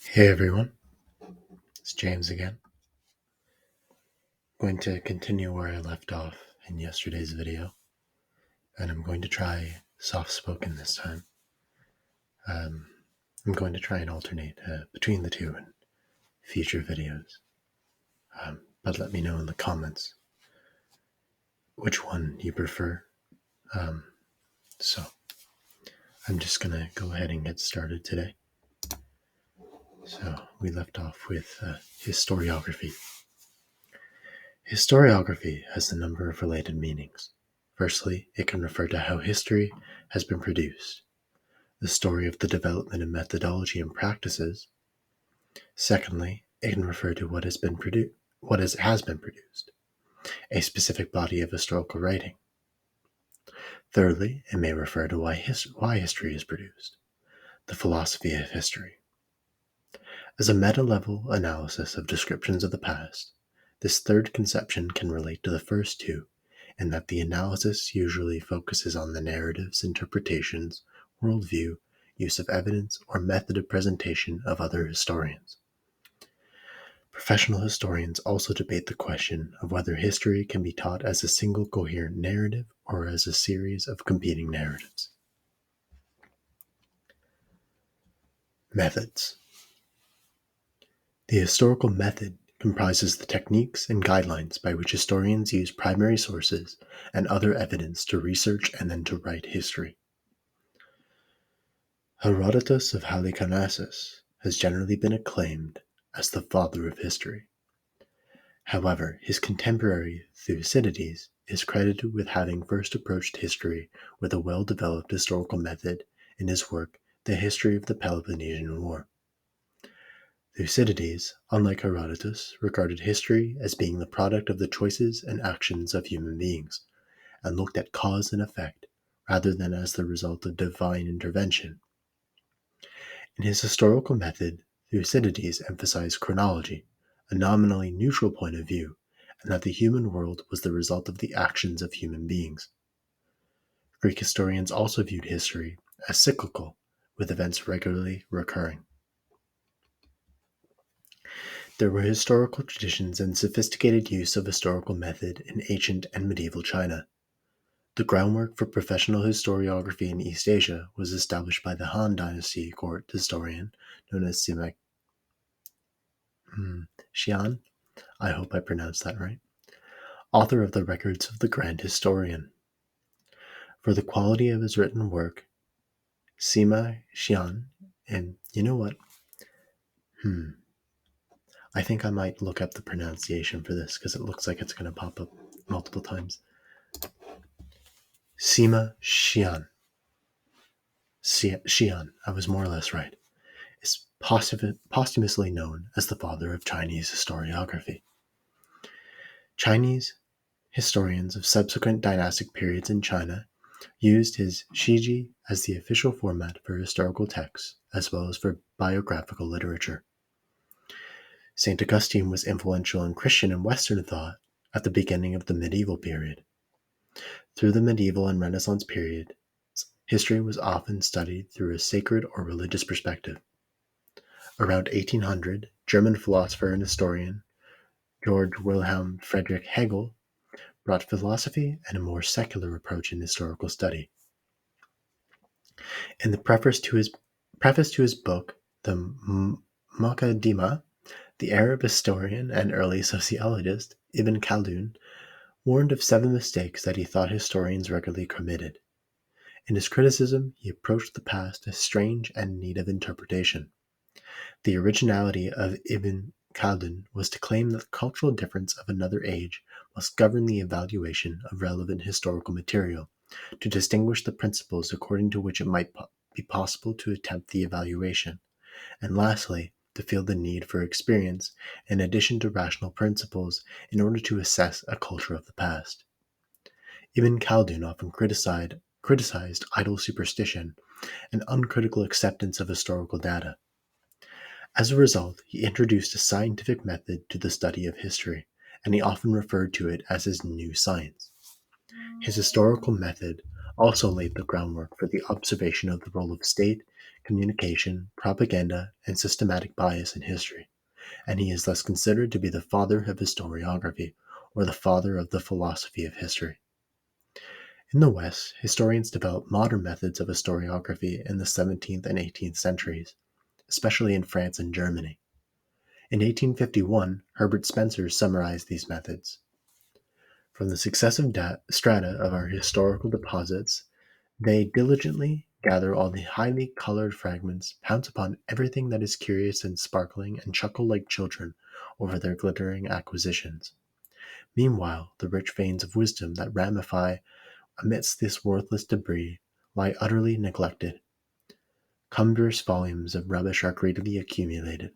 Hey everyone, it's James again. I'm going to continue where I left off in yesterday's video, and I'm going to try soft spoken this time. I'm going to try and alternate between the two in future videos, but let me know in the comments which one you prefer. So I'm just going to go ahead and get started today. So we left off with historiography. Historiography has a number of related meanings. Firstly, it can refer to how history has been produced, the story of the development of methodology and practices. Secondly, it can refer to what has been produced, a specific body of historical writing. Thirdly, it may refer to why history is produced, the philosophy of history. As a meta-level analysis of descriptions of the past, this third conception can relate to the first two, in that the analysis usually focuses on the narratives, interpretations, worldview, use of evidence, or method of presentation of other historians. Professional historians also debate the question of whether history can be taught as a single coherent narrative or as a series of competing narratives. Methods. The historical method comprises the techniques and guidelines by which historians use primary sources and other evidence to research and then to write history. Herodotus of Halicarnassus has generally been acclaimed as the father of history. However, his contemporary Thucydides is credited with having first approached history with a well-developed historical method in his work The History of the Peloponnesian War. Thucydides, unlike Herodotus, regarded history as being the product of the choices and actions of human beings, and looked at cause and effect rather than as the result of divine intervention. In his historical method, Thucydides emphasized chronology, a nominally neutral point of view, and that the human world was the result of the actions of human beings. Greek historians also viewed history as cyclical, with events regularly recurring. There were historical traditions and sophisticated use of historical method in ancient and medieval China. The groundwork for professional historiography in East Asia was established by the Han Dynasty court historian known as Sima Xian. I hope I pronounced that right. Author of the Records of the Grand Historian. For the quality of his written work, Sima Xian, and you know what? I think I might look up the pronunciation for this because it looks like it's going to pop up multiple times. Sima Xian. Xian, I was more or less right, is posthumously known as the father of Chinese historiography. Chinese historians of subsequent dynastic periods in China used his Shiji as the official format for historical texts as well as for biographical literature. St. Augustine was influential in Christian and Western thought at the beginning of the medieval period. Through the medieval and Renaissance periods, history was often studied through a sacred or religious perspective. Around 1800, German philosopher and historian Georg Wilhelm Friedrich Hegel brought philosophy and a more secular approach in historical study. In the preface to his book, the Muqaddimah, the Arab historian and early sociologist Ibn Khaldun warned of 7 mistakes that he thought historians regularly committed. In his criticism, he approached the past as strange and in need of interpretation. The originality of Ibn Khaldun was to claim that the cultural difference of another age must govern the evaluation of relevant historical material, to distinguish the principles according to which it might be possible to attempt the evaluation, and lastly, to feel the need for experience in addition to rational principles in order to assess a culture of the past. Ibn Khaldun often criticized idle superstition and uncritical acceptance of historical data. As a result, he introduced a scientific method to the study of history, and he often referred to it as his new science. His historical method also laid the groundwork for the observation of the role of state, communication, propaganda, and systematic bias in history, and he is thus considered to be the father of historiography, or the father of the philosophy of history. In the West, historians developed modern methods of historiography in the 17th and 18th centuries, especially in France and Germany. In 1851, Herbert Spencer summarized these methods. From the successive strata of our historical deposits, they diligently gather all the highly colored fragments, pounce upon everything that is curious and sparkling, and chuckle like children over their glittering acquisitions. Meanwhile, the rich veins of wisdom that ramify amidst this worthless debris lie utterly neglected. Cumbrous volumes of rubbish are greedily accumulated,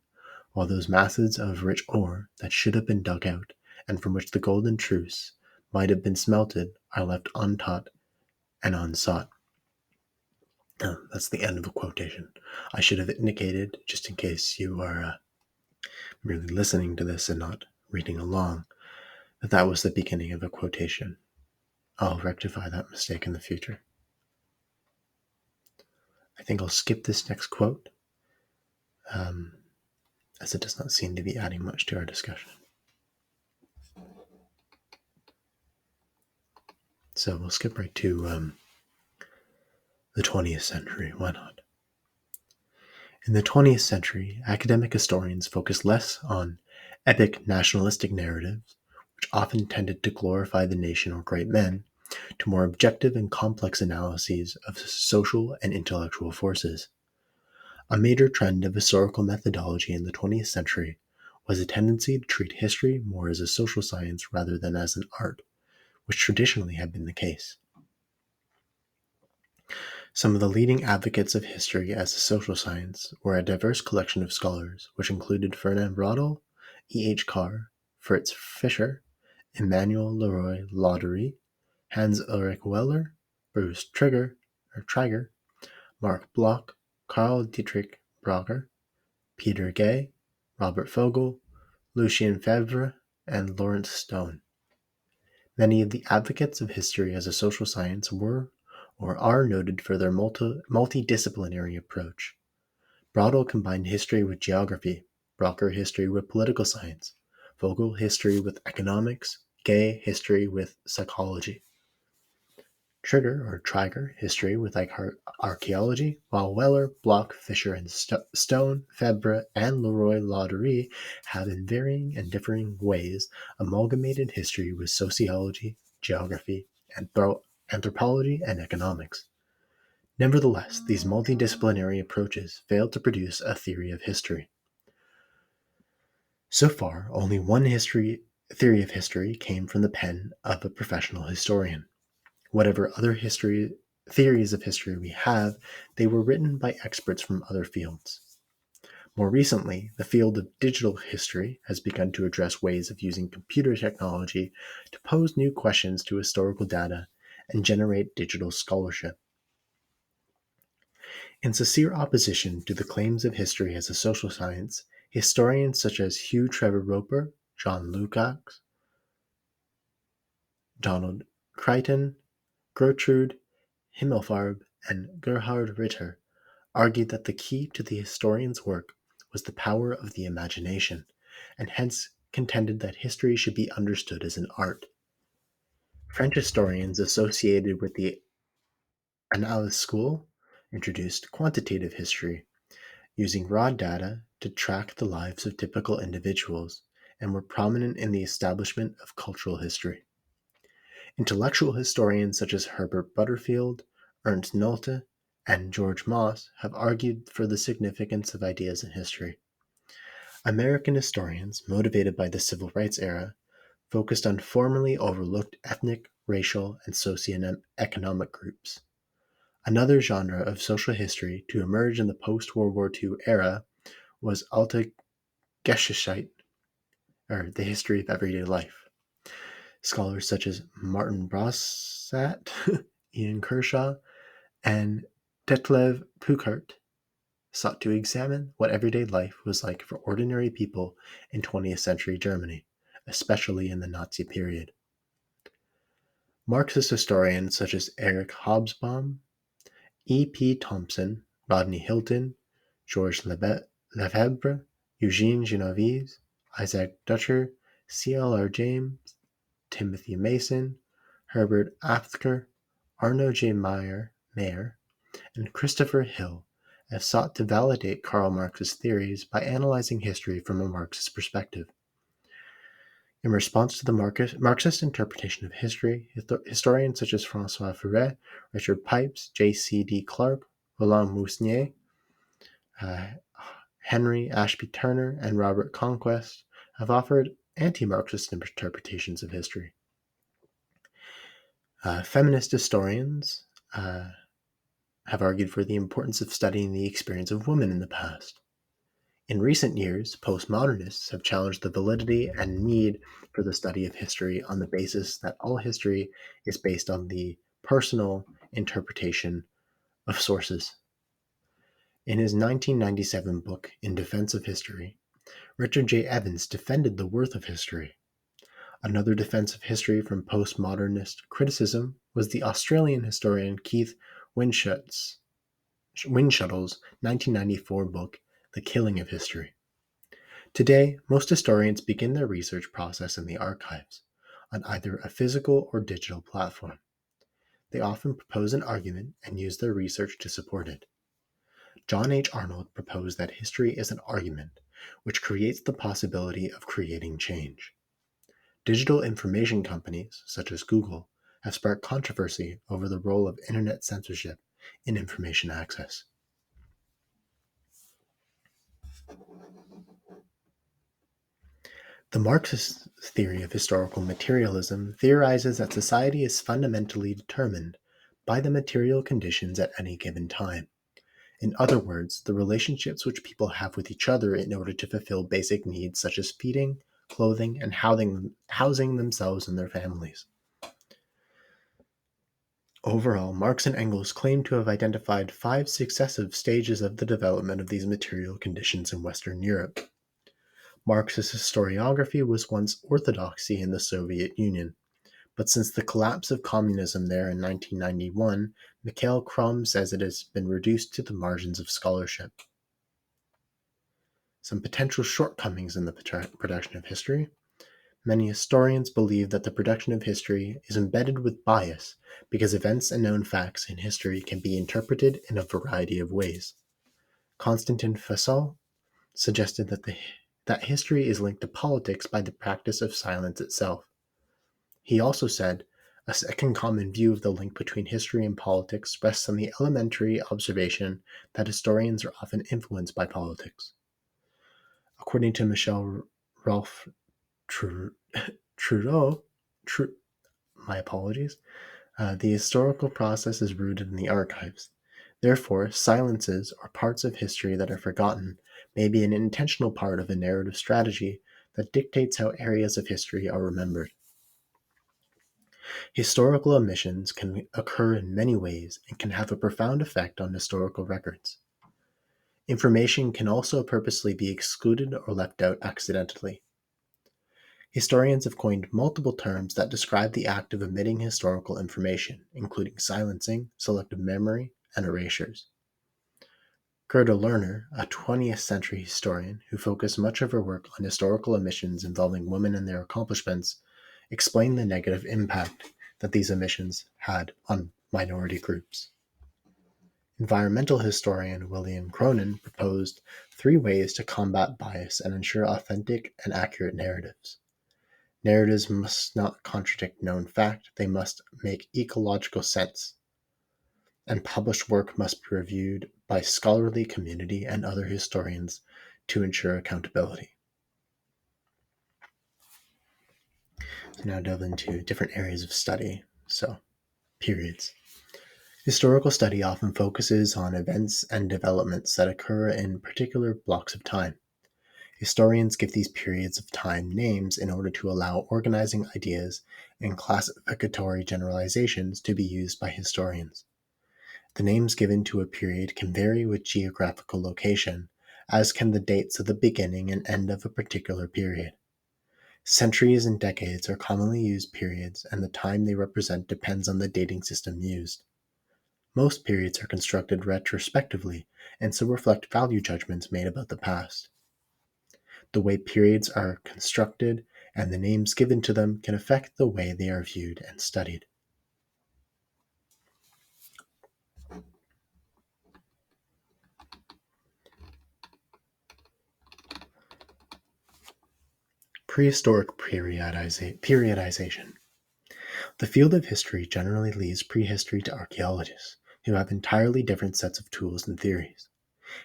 while those masses of rich ore that should have been dug out, and from which the golden truths might have been smelted, are left untaught and unsought. That's the end of a quotation. I should have indicated, just in case you are really listening to this and not reading along, that was the beginning of a quotation. I'll rectify that mistake in the future. I think I'll skip this next quote, as it does not seem to be adding much to our discussion. So we'll skip right to the 20th century. Why not? In the 20th century, academic historians focused less on epic nationalistic narratives, which often tended to glorify the nation or great men, to more objective and complex analyses of social and intellectual forces. A major trend of historical methodology in the 20th century was a tendency to treat history more as a social science rather than as an art, which traditionally had been the case. Some of the leading advocates of history as a social science were a diverse collection of scholars, which included Ferdinand Braudel, E. H. Carr, Fritz Fischer, Emmanuel Leroy Ladurie, Hans Ulrich Weller, Bruce Traeger, Mark Bloch, Karl Dietrich Brauger, Peter Gay, Robert Fogel, Lucien Febvre, and Lawrence Stone. Many of the advocates of history as a social science were or are noted for their multidisciplinary approach. Braudel combined history with geography, Brauger history with political science, Vogel history with economics, Gay history with psychology. Traeger history with archaeology, while Weller, Bloch, Fischer, and Stone, Febvre, and Leroy Ladurie have in varying and differing ways amalgamated history with sociology, geography, anthropology, and economics. Nevertheless, these multidisciplinary approaches failed to produce a theory of history. So far, only one theory of history came from the pen of a professional historian. Whatever other theories of history we have, they were written by experts from other fields. More recently, the field of digital history has begun to address ways of using computer technology to pose new questions to historical data and generate digital scholarship. In sincere opposition to the claims of history as a social science, historians such as Hugh Trevor Roper, John Lukács, Donald Crichton, Gertrude Himmelfarb, and Gerhard Ritter argued that the key to the historian's work was the power of the imagination, and hence contended that history should be understood as an art. French historians associated with the Annales school introduced quantitative history, using raw data to track the lives of typical individuals, and were prominent in the establishment of cultural history. Intellectual historians such as Herbert Butterfield, Ernst Nolte, and George Moss have argued for the significance of ideas in history. American historians, motivated by the Civil Rights era, focused on formerly overlooked ethnic, racial, and socioeconomic groups. Another genre of social history to emerge in the post-World War II era was Alltagsgeschichte, or the history of everyday life. Scholars such as Martin Brossat, Ian Kershaw, and Detlev Pukart sought to examine what everyday life was like for ordinary people in 20th century Germany, especially in the Nazi period. Marxist historians such as Eric Hobsbawm, E. P. Thompson, Rodney Hilton, Georges Lefebvre, Eugene Genovese, Isaac Dutcher, C. L. R. James, Timothy Mason, Herbert Aptheker, Arno J. Mayer, and Christopher Hill have sought to validate Karl Marx's theories by analyzing history from a Marxist perspective. In response to the Marxist interpretation of history, historians such as François Furet, Richard Pipes, J. C. D. Clarke, Roland Mousnier, Henry Ashby Turner, and Robert Conquest have offered anti-Marxist interpretations of history. Feminist historians have argued for the importance of studying the experience of women in the past. In recent years, postmodernists have challenged the validity and need for the study of history on the basis that all history is based on the personal interpretation of sources. In his 1997 book, In Defense of History, Richard J. Evans defended the worth of history. Another defense of history from postmodernist criticism was the Australian historian Keith Windschutt's 1994 book, The Killing of History. Today, most historians begin their research process in the archives, on either a physical or digital platform. They often propose an argument and use their research to support it. John H. Arnold proposed that history is an argument, which creates the possibility of creating change. Digital information companies, such as Google, have sparked controversy over the role of internet censorship in information access. The Marxist theory of historical materialism theorizes that society is fundamentally determined by the material conditions at any given time. In other words, the relationships which people have with each other in order to fulfill basic needs such as feeding, clothing, and housing themselves and their families. Overall, Marx and Engels claim to have identified 5 successive stages of the development of these material conditions in Western Europe. Marxist historiography was once orthodoxy in the Soviet Union, but since the collapse of communism there in 1991, Mikhail Krum says it has been reduced to the margins of scholarship. Some potential shortcomings in the production of history. Many historians believe that the production of history is embedded with bias because events and known facts in history can be interpreted in a variety of ways. Konstantin Fassel suggested that history is linked to politics by the practice of silence itself. He also said, a second common view of the link between history and politics rests on the elementary observation that historians are often influenced by politics. According to Michel Rolf Trudeau, my apologies, the historical process is rooted in the archives. Therefore, silences or parts of history that are forgotten may be an intentional part of a narrative strategy that dictates how areas of history are remembered. Historical omissions can occur in many ways and can have a profound effect on historical records. Information can also purposely be excluded or left out accidentally. Historians have coined multiple terms that describe the act of omitting historical information, including silencing, selective memory, and erasures. Gerda Lerner, a 20th century historian who focused much of her work on historical omissions involving women and their accomplishments, explained the negative impact that these omissions had on minority groups. Environmental historian William Cronin proposed 3 ways to combat bias and ensure authentic and accurate narratives. Narratives must not contradict known fact, they must make ecological sense, and published work must be reviewed by scholarly community and other historians to ensure accountability. So now delve into different areas of study. So, periods. Historical study often focuses on events and developments that occur in particular blocks of time. Historians give these periods of time names in order to allow organizing ideas and classificatory generalizations to be used by historians. The names given to a period can vary with geographical location, as can the dates of the beginning and end of a particular period. Centuries and decades are commonly used periods, and the time they represent depends on the dating system used. Most periods are constructed retrospectively and so reflect value judgments made about the past. The way periods are constructed and the names given to them can affect the way they are viewed and studied. Prehistoric periodization. The field of history generally leaves prehistory to archaeologists, who have entirely different sets of tools and theories.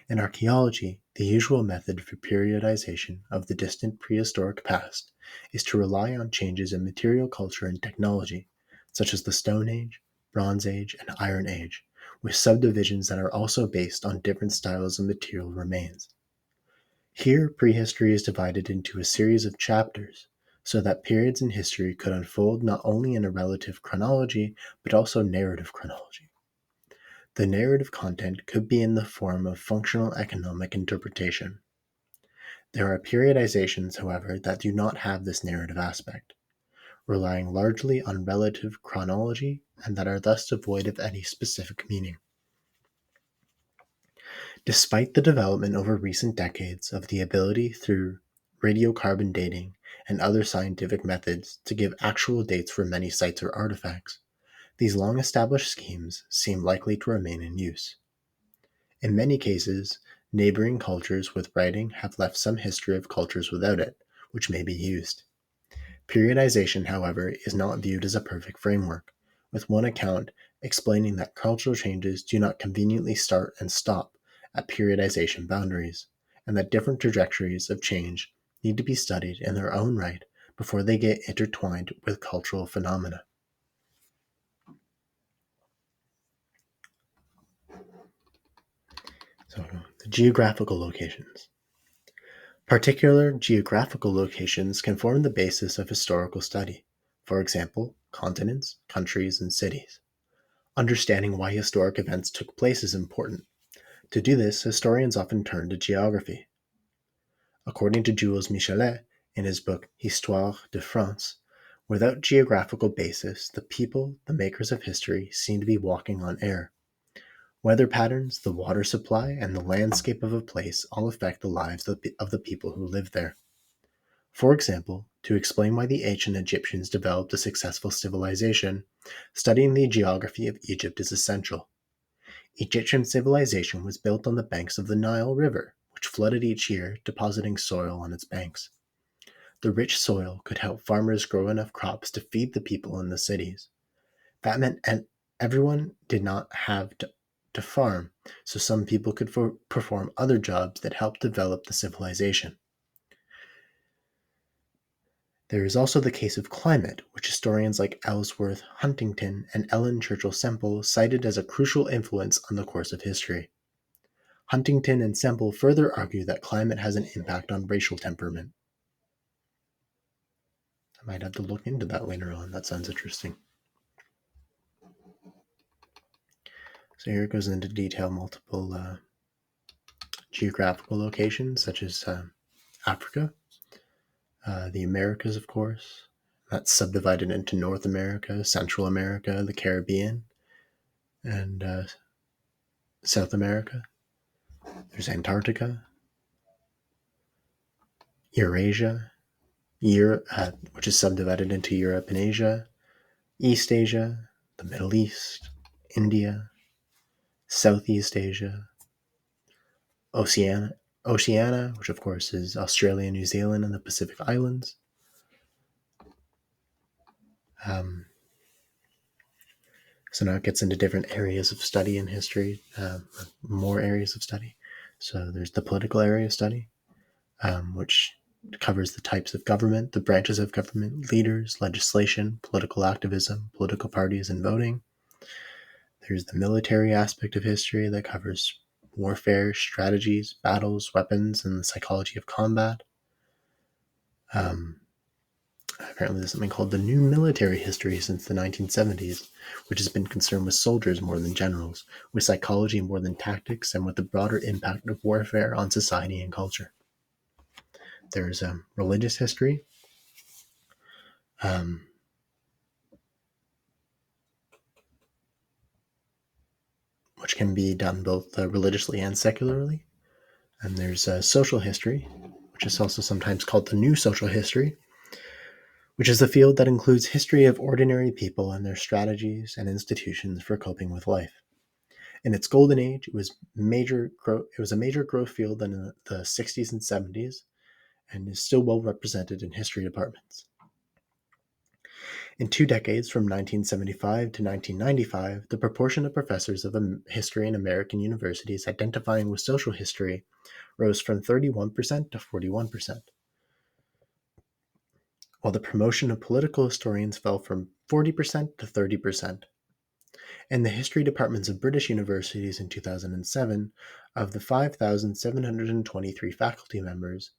In archaeology, the usual method for periodization of the distant prehistoric past is to rely on changes in material culture and technology, such as the Stone Age, Bronze Age, and Iron Age, with subdivisions that are also based on different styles of material remains. Here, prehistory is divided into a series of chapters, so that periods in history could unfold not only in a relative chronology, but also narrative chronology. The narrative content could be in the form of functional economic interpretation. There are periodizations, however, that do not have this narrative aspect, relying largely on relative chronology and that are thus devoid of any specific meaning. Despite the development over recent decades of the ability through radiocarbon dating and other scientific methods to give actual dates for many sites or artifacts, these long-established schemes seem likely to remain in use. In many cases, neighboring cultures with writing have left some history of cultures without it, which may be used. Periodization, however, is not viewed as a perfect framework, with one account explaining that cultural changes do not conveniently start and stop at periodization boundaries, and that different trajectories of change need to be studied in their own right before they get intertwined with cultural phenomena. So, the geographical locations. Particular geographical locations can form the basis of historical study, for example, continents, countries, and cities. Understanding why historic events took place is important. To do this, historians often turn to geography. According to Jules Michelet, in his book Histoire de France, without geographical basis, the people, the makers of history, seem to be walking on air. Weather patterns, the water supply, and the landscape of a place all affect the lives of the people who live there. For example, to explain why the ancient Egyptians developed a successful civilization, studying the geography of Egypt is essential. Egyptian civilization was built on the banks of the Nile River, which flooded each year, depositing soil on its banks. The rich soil could help farmers grow enough crops to feed the people in the cities. That meant everyone did not have to farm, so some people could perform other jobs that helped develop the civilization. There is also the case of climate, which historians like Ellsworth Huntington and Ellen Churchill Semple cited as a crucial influence on the course of history. Huntington and Semple further argue that climate has an impact on racial temperament. I might have to look into that later on. That sounds interesting. So here it goes into detail multiple geographical locations, such as Africa, the Americas, of course. That's subdivided into North America, Central America, the Caribbean, and South America. There's Antarctica, Eurasia, which is subdivided into Europe and Asia, East Asia, the Middle East, India, Southeast Asia, Oceania, which of course is Australia, New Zealand, and the Pacific Islands. So now it gets into different areas of study in history, more areas of study. So there's the political area of study, which covers the types of government, the branches of government, leaders, legislation, political activism, political parties, and voting. There's the military aspect of history that covers warfare, strategies, battles, weapons, and the psychology of combat. Apparently there's something called the New Military History since the 1970s, which has been concerned with soldiers more than generals, with psychology more than tactics, and with the broader impact of warfare on society and culture. There's religious history, um, which can be done both religiously and secularly. And there's social history, which is also sometimes called the new social history, which is the field that includes history of ordinary people and their strategies and institutions for coping with life. In its golden age, it was a major growth field in the 60s and 70s, and is still well represented in history departments. In 2 decades, from 1975 to 1995, the proportion of professors of history in American universities identifying with social history rose from 31% to 41%, while the promotion of political historians fell from 40% to 30%. In the history departments of British universities in 2007, of the 5,723 faculty members,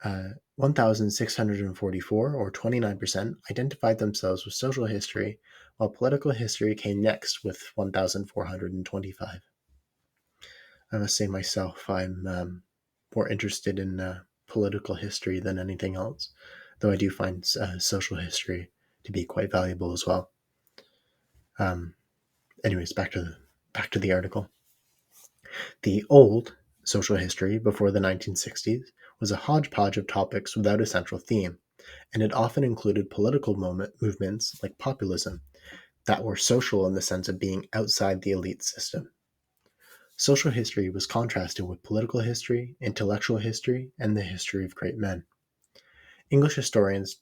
1,644, or 29%, identified themselves with social history, while political history came next with 1,425. I must say myself, I'm more interested in political history than anything else, though I do find social history to be quite valuable as well. Anyways, back to the article. The old social history before the 1960s was a hodgepodge of topics without a central theme, and it often included political movements like populism that were social in the sense of being outside the elite system. Social history was contrasted with political history, intellectual history, and the history of great men. English historians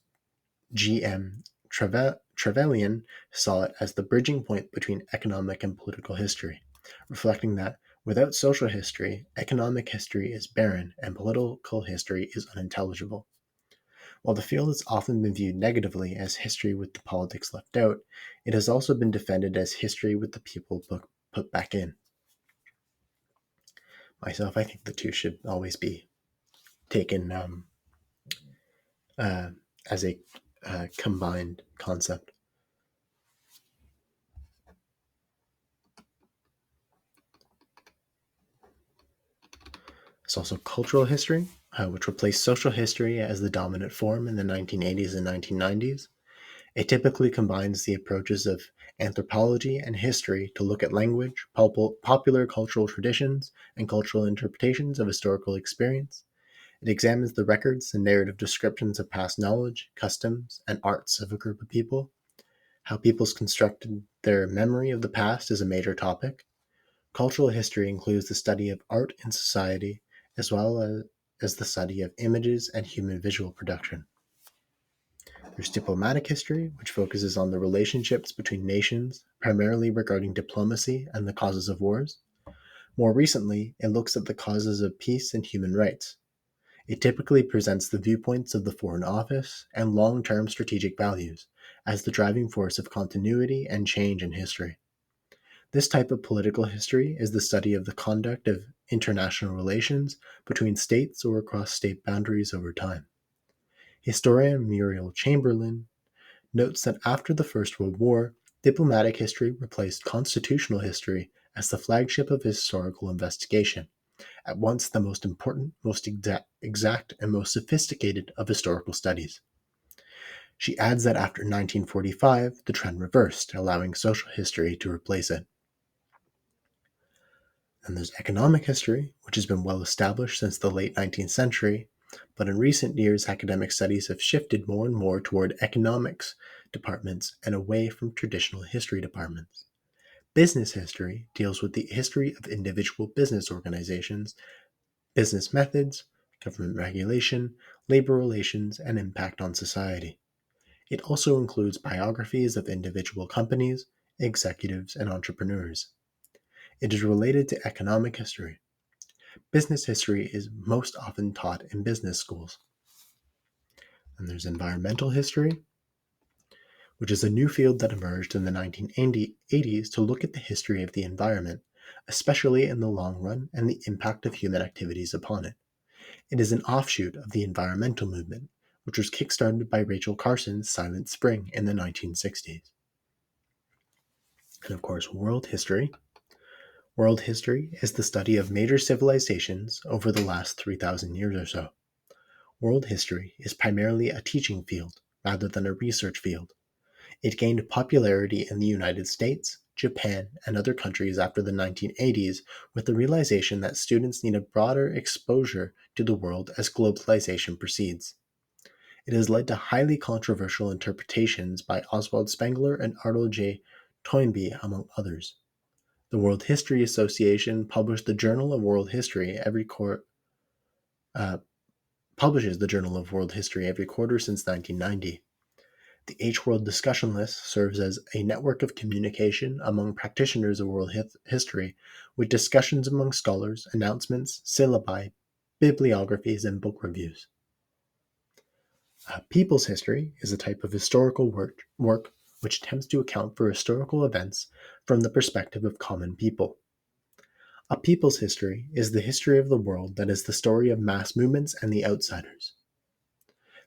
G.M. Trevelyan saw it as the bridging point between economic and political history, reflecting that without social history, economic history is barren and political history is unintelligible. While the field has often been viewed negatively as history with the politics left out, it has also been defended as history with the people put back in. Myself, I think the two should always be taken as a combined concept. There's also cultural history, which replaced social history as the dominant form in the 1980s and 1990s. It typically combines the approaches of anthropology and history to look at language, popular cultural traditions, and cultural interpretations of historical experience. It examines the records and narrative descriptions of past knowledge, customs, and arts of a group of people. How peoples constructed their memory of the past is a major topic. Cultural history includes the study of art and society, as well as the study of images and human visual production. There's diplomatic history, which focuses on the relationships between nations, primarily regarding diplomacy and the causes of wars. More recently, it looks at the causes of peace and human rights. It typically presents the viewpoints of the Foreign Office and long-term strategic values as the driving force of continuity and change in history. This type of political history is the study of the conduct of international relations between states or across state boundaries over time. Historian Muriel Chamberlain notes that after the First World War, diplomatic history replaced constitutional history as the flagship of historical investigation, at once the most important, most exact, and most sophisticated of historical studies. She adds that after 1945, the trend reversed, allowing social history to replace it. And there's economic history, which has been well established since the late 19th century, but in recent years, academic studies have shifted more and more toward economics departments and away from traditional history departments. Business history deals with the history of individual business organizations, business methods, government regulation, labor relations, and impact on society. It also includes biographies of individual companies, executives, and entrepreneurs. It is related to economic history. Business history is most often taught in business schools. And there's environmental history, which is a new field that emerged in the 1980s to look at the history of the environment, especially in the long run and the impact of human activities upon it. It is an offshoot of the environmental movement, which was kickstarted by Rachel Carson's Silent Spring in the 1960s. And of course, world history. World history is the study of major civilizations over the last 3,000 years or so. World history is primarily a teaching field, rather than a research field. It gained popularity in the United States, Japan, and other countries after the 1980s with the realization that students need a broader exposure to the world as globalization proceeds. It has led to highly controversial interpretations by Oswald Spengler and Arnold J. Toynbee, among others. The World History Association published the Journal of World History publishes the Journal of World History every quarter since 1990. The H-World Discussion List serves as a network of communication among practitioners of world history, with discussions among scholars, announcements, syllabi, bibliographies, and book reviews. People's history is a type of historical work which attempts to account for historical events from the perspective of common people. A people's history is the history of the world that is the story of mass movements and the outsiders.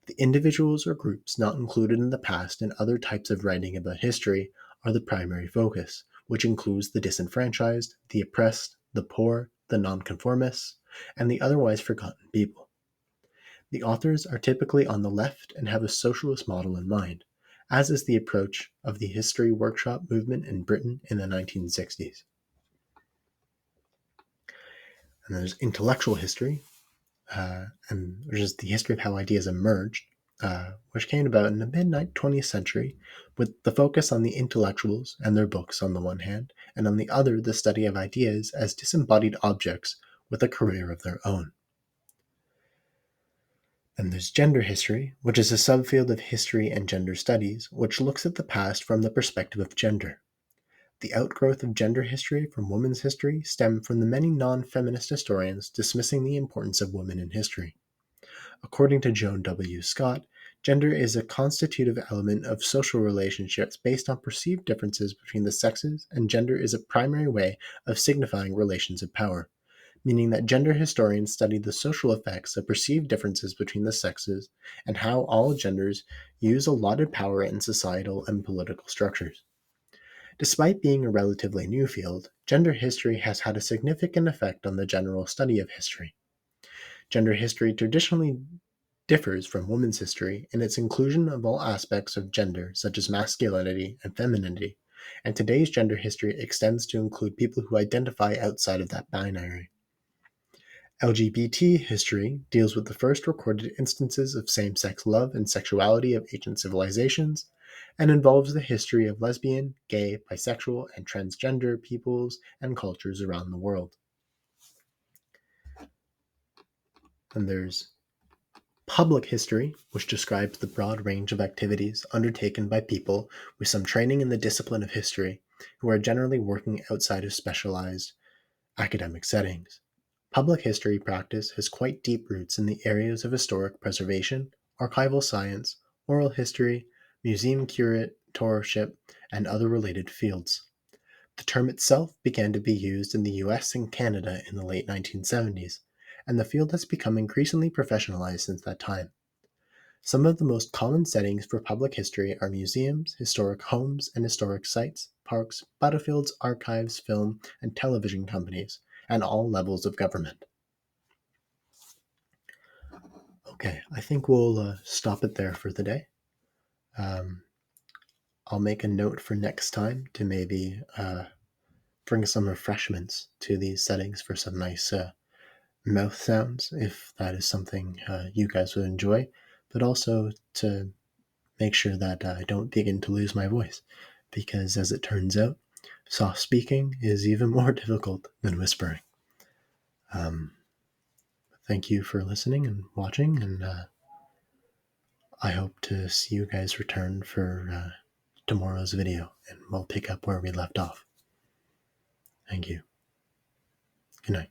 The individuals or groups not included in the past and other types of writing about history are the primary focus, which includes the disenfranchised, the oppressed, the poor, the nonconformists, and the otherwise forgotten people. The authors are typically on the left and have a socialist model in mind, as is the approach of the history workshop movement in Britain in the 1960s. And there's intellectual history, which is the history of how ideas emerged, which came about in the mid-20th century, with the focus on the intellectuals and their books on the one hand, and on the other the study of ideas as disembodied objects with a career of their own. And there's gender history, which is a subfield of history and gender studies, which looks at the past from the perspective of gender. The outgrowth of gender history from women's history stemmed from the many non-feminist historians dismissing the importance of women in history. According to Joan W. Scott, gender is a constitutive element of social relationships based on perceived differences between the sexes, and gender is a primary way of signifying relations of power, meaning that gender historians study the social effects of perceived differences between the sexes and how all genders use allotted power in societal and political structures. Despite being a relatively new field, gender history has had a significant effect on the general study of history. Gender history traditionally differs from women's history in its inclusion of all aspects of gender, such as masculinity and femininity, and today's gender history extends to include people who identify outside of that binary. LGBT history deals with the first recorded instances of same-sex love and sexuality of ancient civilizations, and involves the history of lesbian, gay, bisexual, and transgender peoples and cultures around the world. And there's public history, which describes the broad range of activities undertaken by people with some training in the discipline of history, who are generally working outside of specialized academic settings. Public history practice has quite deep roots in the areas of historic preservation, archival science, oral history, museum curatorship, and other related fields. The term itself began to be used in the US and Canada in the late 1970s, and the field has become increasingly professionalized since that time. Some of the most common settings for public history are museums, historic homes and historic sites, parks, battlefields, archives, film, and television companies, and all levels of government. Okay, I think we'll stop it there for the day. I'll make a note for next time to maybe bring some refreshments to these settings for some nice mouth sounds, if that is something you guys would enjoy, but also to make sure that I don't begin to lose my voice, because as it turns out, soft speaking is even more difficult than whispering. Thank you for listening and watching, and I hope to see you guys return for tomorrow's video, and we'll pick up where we left off. Thank you. Good night.